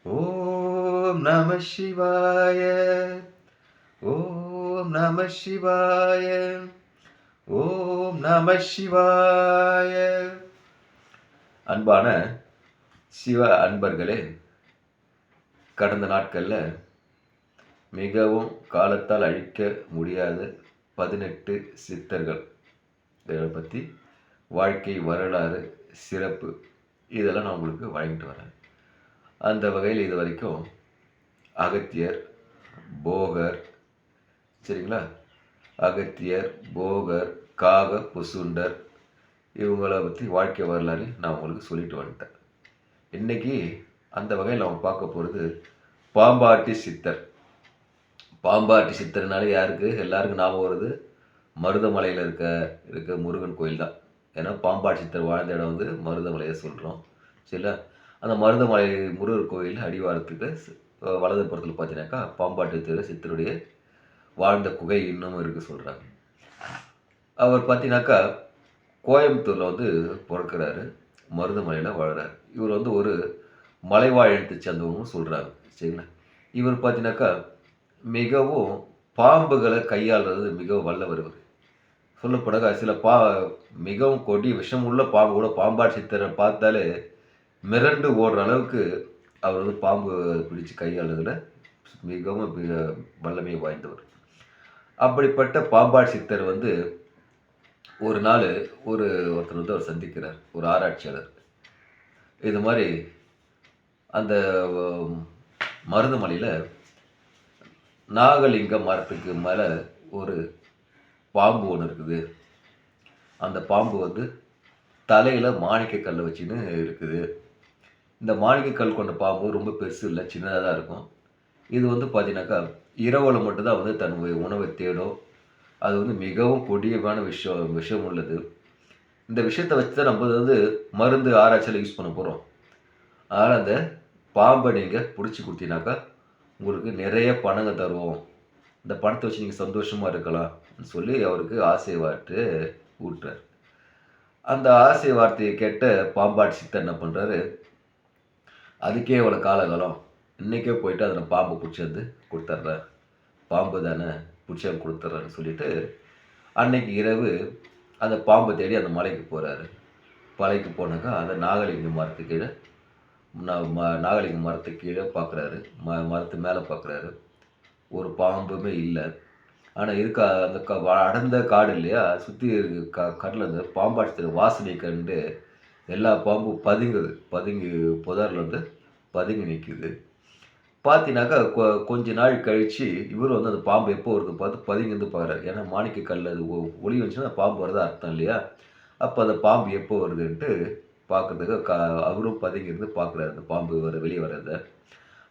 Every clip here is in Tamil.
ஓம் நம சிவாய. ஓம் நம சிவாய. ஓம் நம சிவாய. அன்பான சிவ அன்பர்களே, கடந்த நாட்களில் மிகவும் காலத்தால் அழிக்க முடியாத 18 சித்தர்கள் இதை பற்றி வாழ்க்கை வரலாறு சிறப்பு இதெல்லாம் நான் உங்களுக்கு வழங்கிட்டு வரேன். அந்த வகையில் இது வரைக்கும் அகத்தியர், போகர், சரிங்களா, அகத்தியர், போகர், காக புசுண்டர் இவங்கள பற்றி வாழ்க்கை வரலாறு நான் உங்களுக்கு சொல்லிட்டு வந்துட்டேன். இன்றைக்கி அந்த வகையில் நம்ம பார்க்க போகிறது பாம்பாட்டி சித்தர். பாம்பாட்டி சித்தர்னாலே யாருக்கு எல்லாருக்கும் ஞாபகம் வருது? மருதமலையில் இருக்க முருகன் கோயில் தான். ஏன்னா பாம்பாட்டி சித்தர் வாழ்ந்த இடம் வந்து மருதமலையை சொல்கிறோம். சரிங்களா, அந்த மருதமலை முருகர் கோயில் அடிவாரத்துக்கு வலது புறத்தில் பார்த்தீங்கன்னாக்கா பாம்பாட்டி சித்தருடைய வாழ்ந்த குகை இன்னமும் இருக்குது சொல்கிறாங்க. அவர் பார்த்தீங்கன்னாக்கா கோயம்புத்தூரில் வந்து பிறக்கிறாரு, மருதமலையில் வாழ்கிறார். இவர் வந்து ஒரு மலைவாழ் இனத்தை சேர்ந்தவங்க சொல்கிறாங்க. சரிங்களா, இவர் பார்த்தீங்கன்னாக்கா மிகவும் பாம்புகளை கையாளுறது மிகவும் வல்லவர். சொல்லப்போனாக்கா சில மிகவும் கொடி விஷம் உள்ள பாம்பு கூட பாம்பாட்டி சித்தரை பார்த்தாலே மிரண்டு ஓடுற அளவுக்கு அவர் வந்து பாம்பு பிடிச்சு கையாளுறதுல மிகவும் வல்லமை வாய்ந்தவர். அப்படிப்பட்ட பாம்பாட்டி சித்தர் வந்து ஒரு நாள் ஒருத்தர் வந்து அவர் சந்திக்கிறார், ஒரு ஆராய்ச்சியாளர். இது மாதிரி அந்த மருதமலையில் நாகலிங்க மரத்துக்கு மேலே ஒரு பாம்பு ஒன்று இருக்குது. அந்த பாம்பு வந்து தலையில் மாணிக்க கல்லை வச்சுன்னு இருக்குது. இந்த மாணிக்க கல் கொண்ட பாம்பு ரொம்ப பெருசு இல்லை, சின்னதாக தான் இருக்கும். இது வந்து பார்த்தீங்கன்னாக்கா இரவில் மட்டும்தான் வந்து தன் உணவை தேடும். அது வந்து மிகவும் கொடியமான விஷயம் உள்ளது. இந்த விஷயத்தை வச்சு தான் நம்ம வந்து மருந்து ஆராய்ச்சியில் யூஸ் பண்ண போகிறோம். அதனால் அந்த பாம்பை நீங்கள் பிடிச்சி கொடுத்தீங்கன்னாக்கா உங்களுக்கு நிறைய பணங்க தருவோம், இந்த பணத்தை வச்சு நீங்கள் சந்தோஷமாக இருக்கலாம் சொல்லி அவருக்கு ஆசை வார்த்தை ஊட்டுறார். அந்த ஆசை வார்த்தையை கேட்ட பாம்பாட்டி சித்தர் என்ன பண்ணுறாரு, அதுக்கே இவ்வளோ காலகாலம், இன்றைக்கே போயிட்டு அதில் பாம்பை பிடிச்சி வந்து கொடுத்துட்றேன், பாம்பு தானே பிடிச்சி கொடுத்துட்றேன்னு சொல்லிவிட்டு அன்னைக்கு இரவு அந்த பாம்பை தேடி அந்த மலைக்கு போகிறாரு. மலைக்கு போனாக்கா அந்த நாகலிங்க மரத்துக்கு கீழே நாகலிங்க மரத்துக்கு கீழே பார்க்குறாரு. மரத்து மேலே பார்க்குறாரு, ஒரு பாம்புமே இல்லை. ஆனால் அந்த அடர்ந்த காடு இல்லையா, சுற்றி கடலில் அந்த பாம்பாட்டி வாசனை கண்டு எல்லா பாம்பும் பதுங்கி புதரில் வந்து பதுங்கி நிற்குது. பார்த்தீங்கன்னாக்கா கொஞ்ச நாள் கழித்து இவர் வந்து அந்த பாம்பு எப்போ வருது பார்த்து பதுங்கி வந்து பார்க்குறாரு. ஏன்னா மாணிக்க கல் அது ஒளி வந்துச்சுன்னா பாம்பு வருதா அர்த்தம் இல்லையா. அப்போ அந்த பாம்பு எப்போ வருதுன்ட்டு பார்க்குறதுக்கு அவரும் பதுங்கி இருந்து பார்க்குறாரு அந்த பாம்பு வெளியே வர்றதை.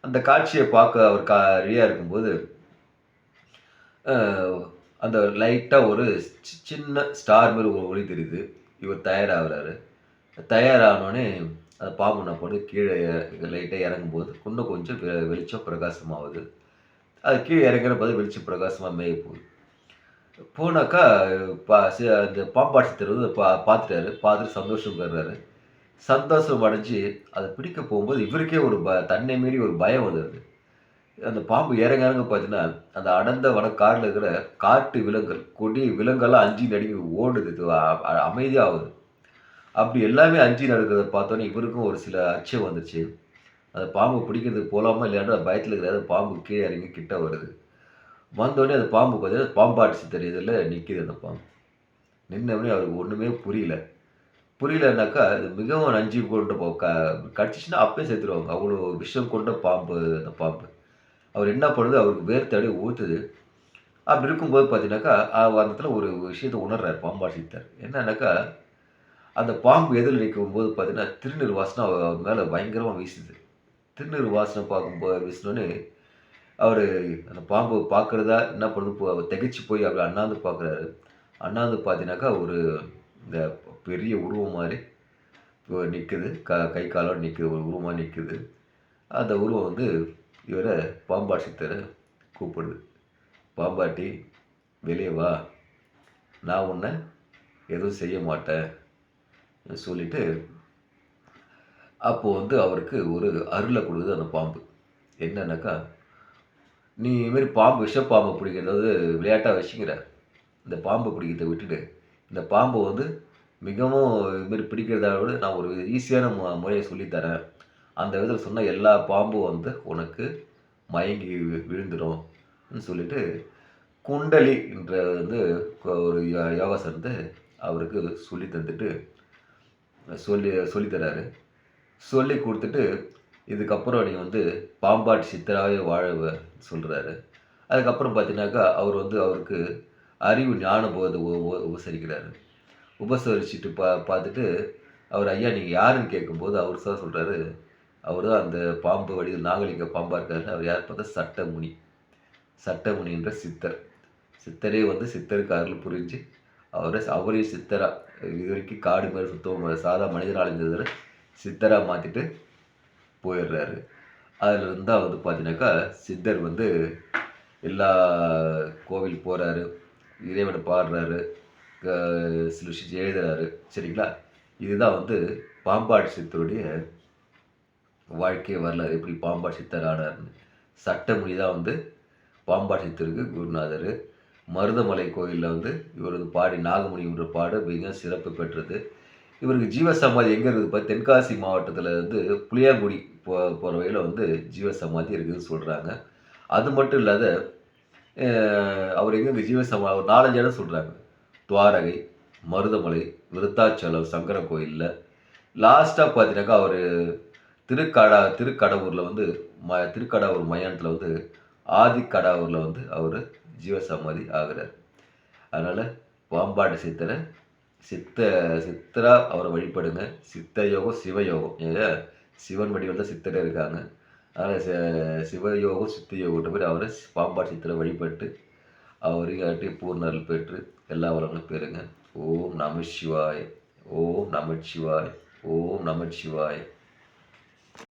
அந்த காட்சியை பார்க்க அவர் ரெடியாக இருக்கும்போது அந்த லைட்டாக ஒரு சின்ன ஸ்டார் மாதிரி ஒரு ஒளி தெரியுது. இவர் தயாராகிறாரு. தயாரானோடனே அந்த பாம்பு என்ன பண்ணி கீழே லைட்டாக இறங்கும்போது இன்னும் கொஞ்சம் வெளிச்சம் பிரகாசமாகுது. அது கீழே இறங்குற போது வெளிச்சம் பிரகாசமாக மேய போகுது. போனாக்கா அந்த பாம்பாட்டி சித்தர் வந்து பார்த்துட்டாரு. பார்த்துட்டு சந்தோஷம் பெறுறாரு. சந்தோஷம் அடைஞ்சு அதை பிடிக்க போகும்போது இவருக்கே ஒரு தன்னை மீறி ஒரு பயம் வந்துடுது. அந்த பாம்பு இறங்க பார்த்தீங்கன்னா அந்த அடர்ந்த வனக்காட்டில் இருக்கிற காட்டு விலங்குகள், கொடி விலங்கெல்லாம் அஞ்சு நடுங்கி ஓடுது, அமைதியாகுது. அப்படி எல்லாமே அஞ்சு நடக்கிறத பார்த்தோன்னே இவருக்கும் ஒரு சில அச்சம் வந்துச்சு. அந்த பாம்பு பிடிக்கிறதுக்கு போகலாமா இல்லையான்ற பயத்தில் இருக்கிற பாம்பு கீழே இறங்கி கிட்ட வருது. வந்தோடனே அந்த பாம்பு பார்த்தீங்கன்னா பாம்பாட்டி சித்தர் இதில் நிற்கிது. அந்த பாம்பு நின்னவொடனே அவருக்கு ஒன்றுமே புரியலன்னாக்கா இது மிகவும் நஞ்சு கொண்ட கடிச்சிச்சுன்னா அப்பயே சேர்த்துருவாங்க, அவ்வளோ விஷம் கொண்ட பாம்பு அந்த பாம்பு. அவர் என்ன பண்ணுது, அவருக்கு வேர்த்து அப்படியே ஊற்றுது. அப்படி இருக்கும்போது பார்த்தீங்கன்னாக்கா அந்த இடத்துல ஒரு விஷயத்தை உணர்றார் பாம்பாட்டி சித்தர். என்னன்னாக்கா அந்த பாம்பு எதில் நிற்கும்போது பார்த்தீங்கன்னா திருநீர் வாசனை அவர் மேலே பயங்கரமாக வீசுது. திருநீர் வாசனை பார்க்கும்போது வீசினோன்னே அவர் அந்த பாம்பு பார்க்குறதா என்ன பண்ணுது, திகைச்சு போய் அப்படி அண்ணாந்து பார்க்குறாரு. அண்ணாந்து பார்த்தீங்கன்னாக்கா ஒரு இந்த பெரிய உருவம் மாதிரி நிற்குது, கை காலோடு நிற்குது, ஒரு உருவமாக நிற்குது. அந்த உருவம் வந்து இவரை பாம்பாட்டி சித்தரை கூப்பிடுது. பாம்பாட்டி வெளியே வா, நான் உன்னை எதுவும் செய்ய மாட்டேன் சொல்லிட்டு அப்போது வந்து அவருக்கு ஒரு அருளை கொடுக்குது அந்த பாம்பு. என்னன்னாக்கா, "நீ இதுமாரி பாம்பு விஷப்பாம்பு பிடிக்கிறத வந்து விளையாட்டா வச்சுக்கிற. இந்த பாம்பு பிடிக்கிறத விட்டுடு. இந்த பாம்பு வந்து மிகவும் இதுமாரி பிடிக்கிறத விட நான் ஒரு ஈஸியான முறைய சொல்லி தரேன். அந்த விதத்துல சொன்னா எல்லா பாம்பும் வந்து உனக்கு மயங்கி விழுந்துரும்ன்னு சொல்லிட்டு, குண்டலி என்ற வந்து ஒரு யோகாசனத்த அவருக்கு சொல்லி தந்துட்டு சொல்லி தராரு. சொல்லிக் குடுத்துட்டு, இதுக்கப்புறம் நீ வந்து பாம்பாட்டி சித்தராவே வாழ்வ சொல்றாரு. அதுக்கப்புறம் பார்த்தீங்கன்னாக்கா, அவர் வந்து அவருக்கு அறிவு ஞான போத உபசரிக்கிறாரு. உபசரிச்சுட்டு பார்த்துட்டு, அவர் ஐயா நீங்க யாருன்னு கேட்கும்போது, அவர் தான் சொல்றாரு, அவரு தான் அந்த பாம்பு வடிவில் நாகலிங்க பாம்பா இருக்காரு. அவர் யாருன்னு பார்த்தா சட்டமுனி. சட்டமுனி என்ற சித்தர். சித்தரே வந்து சித்தருக்கு அருள் புரிஞ்சு, அவரையும் சித்தரா இதுவரைக்கும் காடு மாரி சுத்தமா சாதா மனிதனா இருந்தவர சித்தரா மாத்திட்டு போயிடுறாரு. அதிலிருந்து தான் வந்து பார்த்தீங்கன்னாக்கா, சித்தர் வந்து எல்லா கோவில் போறாரு, இறைவன பாடுறாரு, க சில விஷயத்த எழுதுறாரு. சரிங்களா? இதுதான் வந்து பாம்பாட்டி சித்தருடைய வாழ்க்கை வரலாறு. எப்படி பாம்பாட்டி சித்தர் ஆனார்ன்னு. சட்டமுனி தான் வந்து பாம்பாட்டி சித்தருக்கு குருநாதரு. மருதமலை கோயில்ல வந்து இவர் வந்து பாடி நாகமுனி என்ற பாட மிக சிறப்பு பெற்றது. இவருக்கு ஜீவசமாதி எங்க இருக்குது தென்காசி மாவட்டத்தில வந்து புளியாங்குடி போற வழியில வந்து ஜீவசமாதி இருக்குதுன்னு சொல்றாங்க. அது மட்டும் இல்லாத, அ அவர் எங்கெங்க ஒரு 4, 5 இடம் சொல்றாங்க. துவாரகை, மருதமலை, விருத்தாச்சலம் சங்கரன் கோயில்ல. லாஸ்ட்டா பார்த்தீங்கன்னாக்கா, அவரு திருக்கடவூர்ல வந்து திருக்கடாவூர் மயானத்தில வந்து ஆதிக்கடாவூர்ல வந்து அவரு ஜீவசமாதி ஆகுறாரு. அதனால பாம்பாட்டி சித்தர சித்த சித்தரா அவர வழிபடுங்க. சித்த யோகம், சிவயோகம். ஏங்க சிவன் வடிவில தான் சித்தரே இருக்காங்க. அதனால சிவயோகம், சித்த யோகம்ன்ற மாரி அவர பாம்பாட்டி சித்தர வழிபட்டு, அவரையாட்டி பூர்ண அருள் பெற்று எல்லா வளங்களும் பெறுங்க. ஓம் நமச்சிவாய! ஓம் நமச்சிவாய! ஓம் நமச்சிவாய!